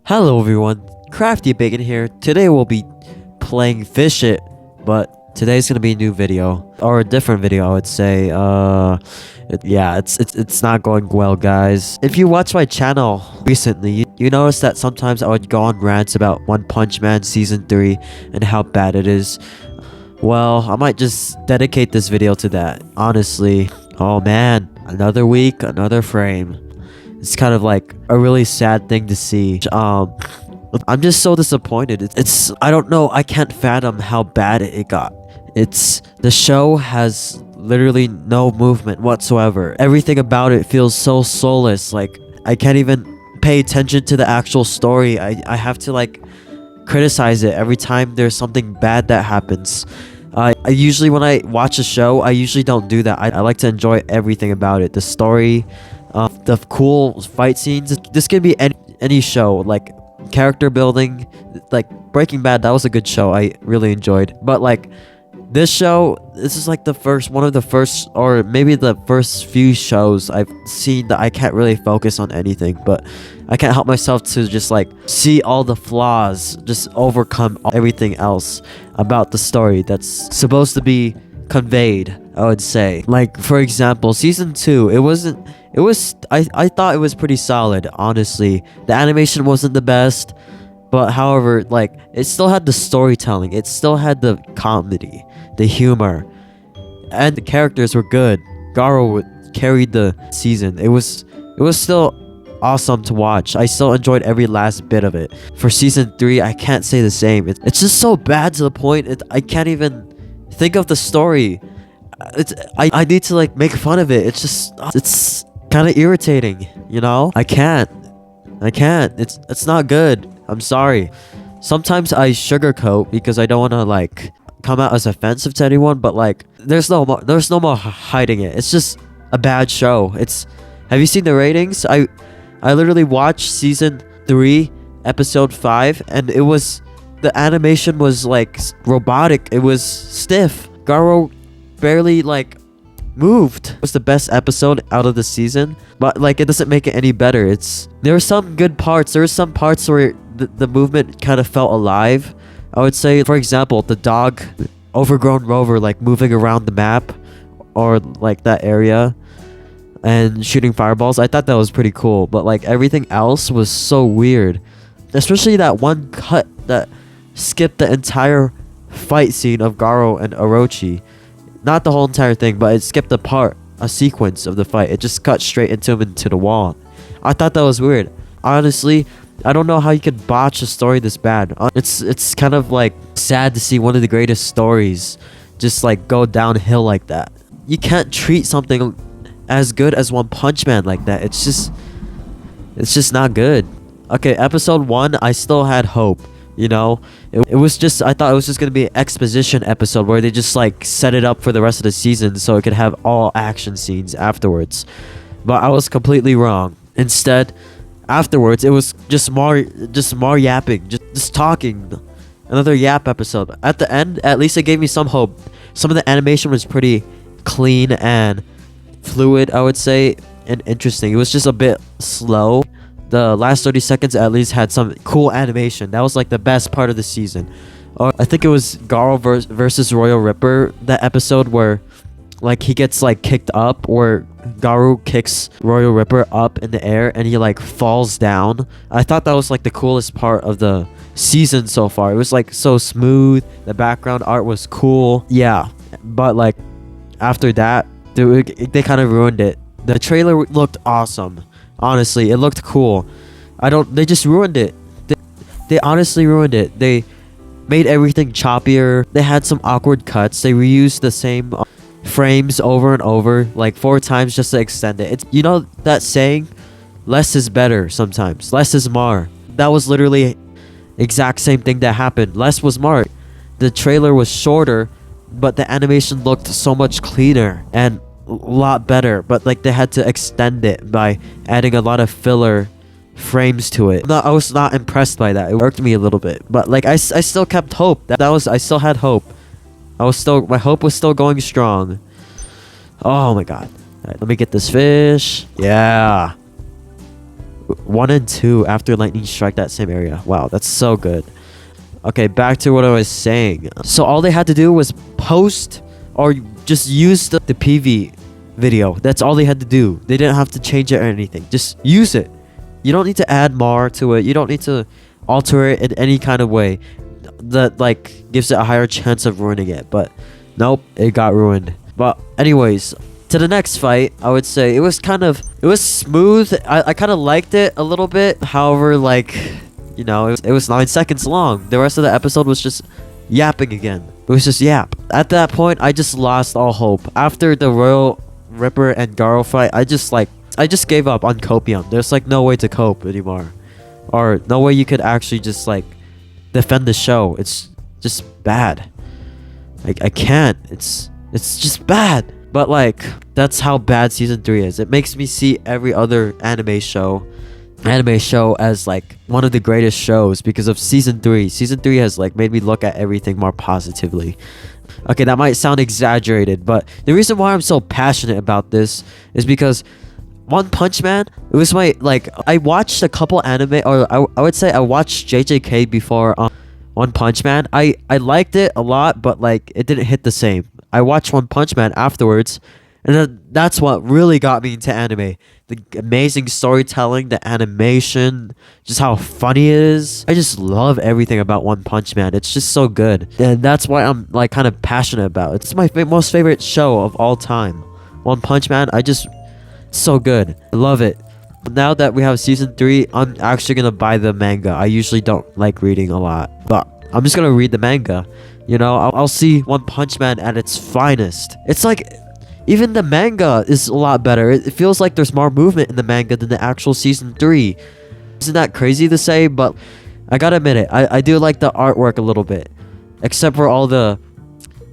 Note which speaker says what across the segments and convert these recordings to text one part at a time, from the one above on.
Speaker 1: Hello everyone, Crafty Bacon here. Today we'll be playing Fish It, but today's gonna be a new video, or a different video I would say. It's not going well, guys. If you watch my channel recently, you notice that sometimes I would go on rants about One Punch Man Season 3 and how bad it is. Well, I might just dedicate this video to that, honestly. Oh man, another week, another frame. It's kind of like a really sad thing to see. I'm just so disappointed. I don't know, I can't fathom how bad it got. The show has literally no movement whatsoever. Everything about it feels so soulless. Like, I can't even pay attention to the actual story. I have to like criticize it every time there's something bad that happens. I usually, when I watch a show, I usually don't do that. I like to enjoy everything about it. The story, the cool fight scenes. This could be any show, like character building. Like Breaking Bad, that was a good show. I really enjoyed. But like this show, this is like one of the first, or maybe the first few shows I've seen that I can't really focus on anything. But I can't help myself to just like see all the flaws, just overcome everything else about the story that's supposed to be conveyed, I would say. Like, for example, season 2, I thought it was pretty solid, honestly. The animation wasn't the best, but however, like, it still had the storytelling, it still had the comedy, the humor, and the characters were good. Garo carried the season. It was still awesome to watch. I still enjoyed every last bit of it. For season 3, I can't say the same. It's just so bad to the point I can't even think of the story. I need to like make fun of it. It's kind of irritating, you know? I can't. It's not good. I'm sorry. Sometimes I sugarcoat because I don't want to like come out as offensive to anyone, but like there's no more hiding it. It's just a bad show. Have you seen the ratings? I literally watched season 3 episode 5 and the animation was like robotic. It was stiff. Garo barely like moved. It was the best episode out of the season, but like it doesn't make it any better. There were some good parts. There were some parts where the movement kind of felt alive, I would say. For example, the dog overgrown rover like moving around the map or like that area and shooting fireballs. I thought that was pretty cool, but like everything else was so weird, especially that one cut that skipped the entire fight scene of Garo and Orochi. Not the whole entire thing, but it skipped a sequence of the fight. It just cut straight into the wall. I thought that was weird. Honestly, I don't know how you could botch a story this bad. It's kind of like sad to see one of the greatest stories just like go downhill like that. You can't treat something as good as One Punch Man like that. It's just not good. Okay, episode 1, I still had hope. You know, it was just, I thought it was just gonna be an exposition episode where they just like set it up for the rest of the season so it could have all action scenes afterwards. But I was completely wrong. Instead, afterwards, it was just more yapping, just talking. Another yap episode. At the end, at least it gave me some hope. Some of the animation was pretty clean and fluid, I would say, and interesting. It was just a bit slow. The last 30 seconds at least had some cool animation. That was like the best part of the season. Or I think it was Garo versus Royal Ripper, that episode where like he gets like kicked up, or Garo kicks Royal Ripper up in the air and he like falls down. I thought that was like the coolest part of the season so far. It was like so smooth. The background art was cool. Yeah, but like after that, they kind of ruined it. The trailer looked awesome. Honestly, it looked cool. They just ruined it. They honestly ruined it. They made everything choppier. They had some awkward cuts. They reused the same frames over and over, like 4 times just to extend it. You know that saying, less is better sometimes. Less is more. That was literally exact same thing that happened. Less was more. The trailer was shorter, but the animation looked so much cleaner and a lot better, but like they had to extend it by adding a lot of filler frames to it. I was not impressed by that. It irked me a little bit, but like I still kept hope. I still had hope. My hope was still going strong. Oh my god. Alright, let me get this fish. Yeah. 1 and 2 after lightning strike that same area. Wow, that's so good. Okay, back to what I was saying. So all they had to do was post or just use the PV video. That's all they had to do. They didn't have to change it or anything. Just use it. You don't need to add more to it. You don't need to alter it in any kind of way that like gives it a higher chance of ruining it. But nope, it got ruined. But anyways, to the next fight, I would say it was smooth. I kind of liked it a little bit. However, like, you know, it was 9 seconds long. The rest of the episode was just yapping again. It was just yap. At that point, I just lost all hope. After the Royal Ripper and Garo fight, I just gave up on copium. There's like no way to cope anymore, or no way you could actually just like defend the show. It's just bad. I can't. It's just bad. But like, that's how bad season 3 is. It makes me see every other anime show as like one of the greatest shows because of season 3. Season 3 has like made me look at everything more positively. Okay, that might sound exaggerated, but the reason why I'm so passionate about this is because One Punch Man, it was my, like, I watched a couple anime, or I would say I watched JJK before One Punch Man. I liked it a lot, but like it didn't hit the same. I watched One Punch Man afterwards, and then that's what really got me into anime. The amazing storytelling, the animation, just how funny it is. I just love everything about One Punch Man. It's just so good. And that's why I'm like kind of passionate about it. It's my most favorite show of all time. One Punch Man, it's so good. I love it. Now that we have season 3, I'm actually gonna buy the manga. I usually don't like reading a lot, but I'm just gonna read the manga. You know, I'll see One Punch Man at its finest. It's like, even the manga is a lot better. It feels like there's more movement in the manga than the actual season 3. Isn't that crazy to say? But I gotta admit it, I do like the artwork a little bit. Except for all the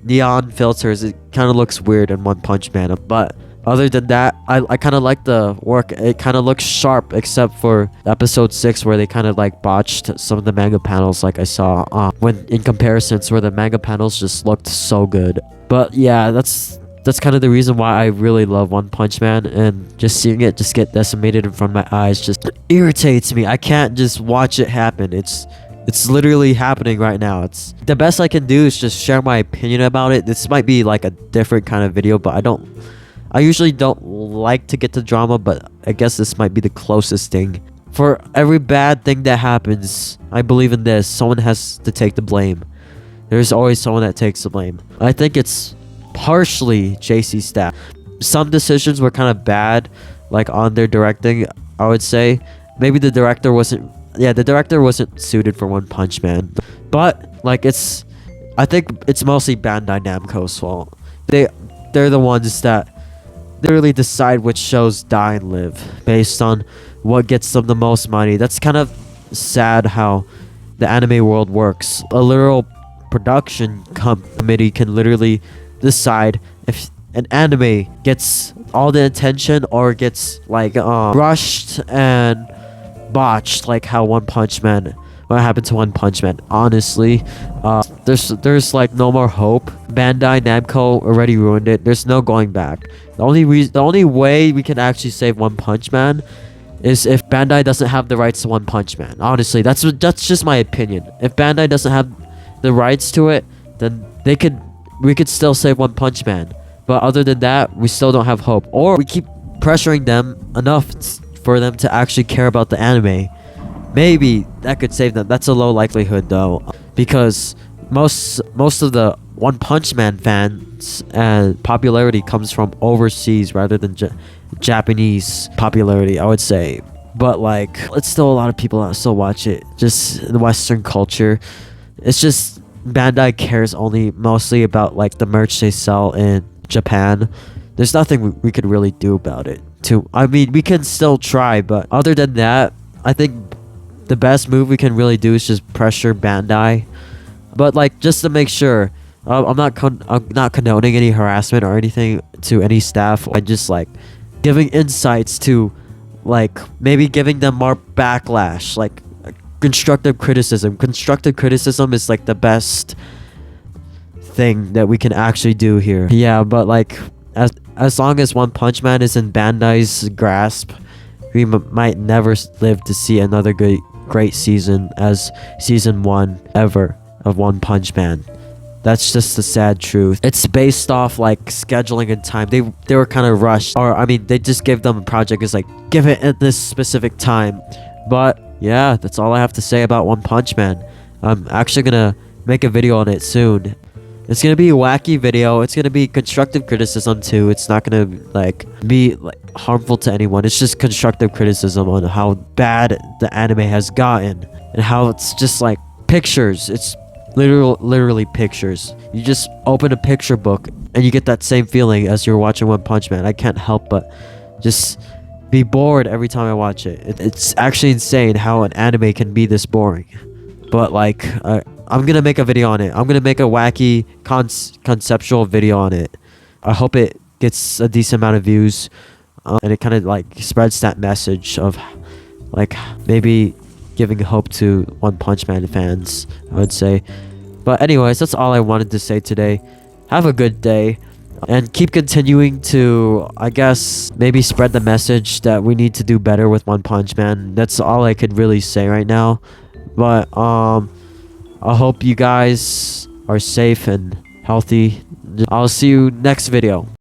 Speaker 1: neon filters, it kind of looks weird in One Punch Man. But other than that, I kind of like the work. It kind of looks sharp, except for episode 6 where they kind of like botched some of the manga panels, like I saw when in comparisons where the manga panels just looked so good. But yeah, that's kind of the reason why I really love One Punch Man, and just seeing it just get decimated in front of my eyes just irritates me. I can't just watch it happen. It's literally happening right now. It's the best I can do is just share my opinion about it. This might be like a different kind of video, but I usually don't like to get to drama, but I guess this might be the closest thing. For every bad thing that happens, I believe in this, someone has to take the blame. There's always someone that takes the blame. I think it's partially JC staff. Some decisions were kind of bad, like on their directing, I would say. Maybe the director wasn't suited for One Punch Man. But like I think it's mostly Bandai Namco's fault. They're the ones that literally decide which shows die and live based on what gets them the most money. That's kind of sad how the anime world works. A literal production committee can literally decide if an anime gets all the attention or gets like rushed and botched, like how what happened to One Punch Man. Honestly, there's like no more hope. Bandai Namco already ruined it. There's no going back. The only way we can actually save One Punch Man is if Bandai doesn't have the rights to One Punch Man. Honestly, that's just my opinion. If Bandai doesn't have the rights to it, then we could still save One Punch Man. But other than that, we still don't have hope. Or we keep pressuring them enough for them to actually care about the anime. Maybe that could save them. That's a low likelihood though, because most of the One Punch Man fans and popularity comes from overseas rather than Japanese popularity, I would say. But like, it's still a lot of people that still watch it. Just in the Western culture, it's just Bandai cares only mostly about like the merch they sell in Japan. There's nothing we could really do about it. I mean, we can still try, but other than that, I think the best move we can really do is just pressure Bandai. But like, just to make sure, I'm not condoning any harassment or anything to any staff. I just like giving insights to, like, maybe giving them more backlash, like constructive criticism. Constructive criticism is like the best thing that we can actually do here. Yeah, but like as long as One Punch Man is in Bandai's grasp, we might never live to see another great season as season 1 ever of One Punch Man. That's just the sad truth. It's based off like scheduling and time. They were kind of rushed, or I mean, they just gave them a project. It's like, give it at this specific time. But yeah, that's all I have to say about One Punch Man. I'm actually gonna make a video on it soon. It's gonna be a wacky video. It's gonna be constructive criticism too. It's not gonna be harmful to anyone. It's just constructive criticism on how bad the anime has gotten and how it's just like pictures. It's literally pictures. You just open a picture book and you get that same feeling as you're watching One Punch Man. I can't help but just be bored every time I watch it. It's actually insane how an anime can be this boring. But like, I'm gonna make a video on it. I'm gonna make a wacky conceptual video on it. I hope it gets a decent amount of views, and it kind of like spreads that message of like maybe giving hope to One Punch Man fans, I would say. But anyways, that's all I wanted to say today. Have a good day, and keep continuing to, I guess, maybe spread the message that we need to do better with One Punch Man. That's all I could really say right now. But I hope you guys are safe and healthy. I'll see you next video.